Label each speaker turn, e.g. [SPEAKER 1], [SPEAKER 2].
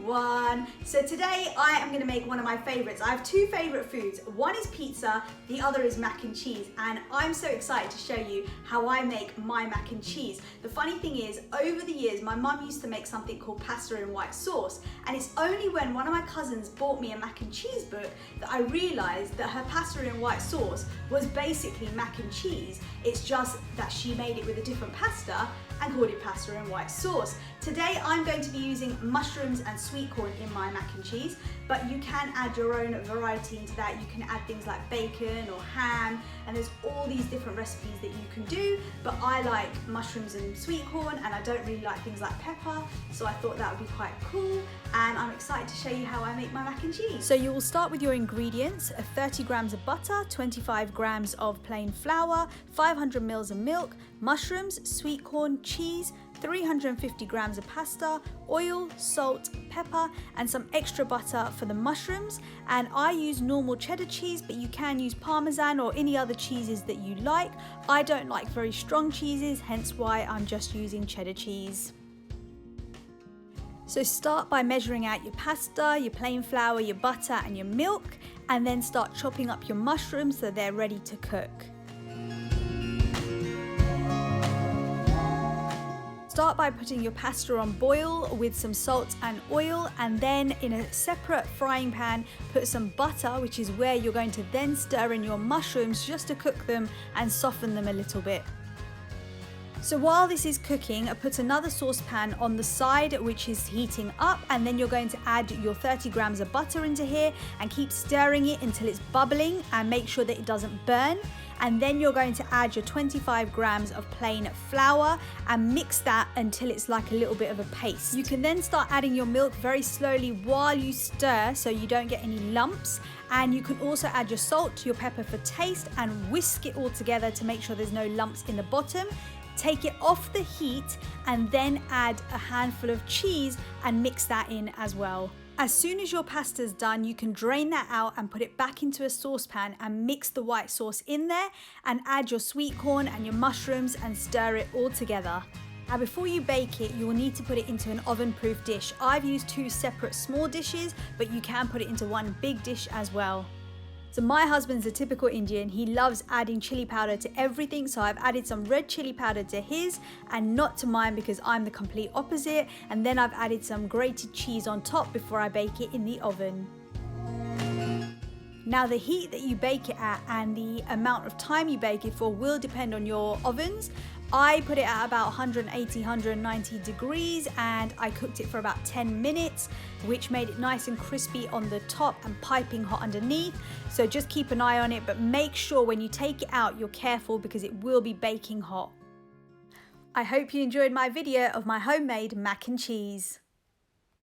[SPEAKER 1] everyone. So today I am going to make one of my favorites. I have two favorite foods. One is pizza, the other is mac and cheese, and I'm so excited to show you how I make my mac and cheese. The funny thing is, over the years my mum used to make something called pasta in white sauce, and it's only when one of my cousins bought me a mac and cheese book that I realized that her pasta in white sauce was basically mac and cheese. It's just that she made it with a different pasta and called it pasta in white sauce. Today I'm going to be using mushrooms and sweet corn in my mac and cheese, but you can add your own variety into that. You can add things like bacon or ham, and there's all these different recipes that you can do, but I like mushrooms and sweet corn, and I don't really like things like pepper, so I thought that would be quite cool, and I'm excited to show you how I make my mac and cheese. So you will start with your ingredients: 30 grams of butter, 25 grams of plain flour, 500 mils of milk, mushrooms, sweet corn, cheese, 350 grams of pasta, oil, salt, pepper, and some extra butter for the mushrooms. And I use normal cheddar cheese, but you can use Parmesan or any other cheeses that you like. I don't like very strong cheeses, hence why I'm just using cheddar cheese. So start by measuring out your pasta, your plain flour, your butter, and your milk, and then start chopping up your mushrooms so they're ready to cook. Start by putting your pasta on boil with some salt and oil, and then in a separate frying pan put some butter, which is where you're going to then stir in your mushrooms just to cook them and soften them a little bit. So while this is cooking, put another saucepan on the side which is heating up, and then you're going to add your 30 grams of butter into here and keep stirring it until it's bubbling, and make sure that it doesn't burn. And then you're going to add your 25 grams of plain flour and mix that until it's like a little bit of a paste. You can then start adding your milk very slowly while you stir so you don't get any lumps. And you can also add your salt, your pepper for taste, and whisk it all together to make sure there's no lumps in the bottom. Take it off the heat and then add a handful of cheese and mix that in as well. As soon as your pasta's done, you can drain that out and put it back into a saucepan and mix the white sauce in there, and add your sweet corn and your mushrooms and stir it all together. Now before you bake it, you will need to put it into an oven-proof dish. I've used two separate small dishes, but you can put it into one big dish as well. So my husband's a typical Indian. He loves adding chili powder to everything, so I've added some red chili powder to his and not to mine because I'm the complete opposite. And then I've added some grated cheese on top before I bake it in the oven. Now the heat that you bake it at and the amount of time you bake it for will depend on your ovens. I put it at about 180, 190 degrees, and I cooked it for about 10 minutes, which made it nice and crispy on the top and piping hot underneath. So just keep an eye on it, but make sure when you take it out, you're careful because it will be baking hot. I hope you enjoyed my video of my homemade mac and cheese.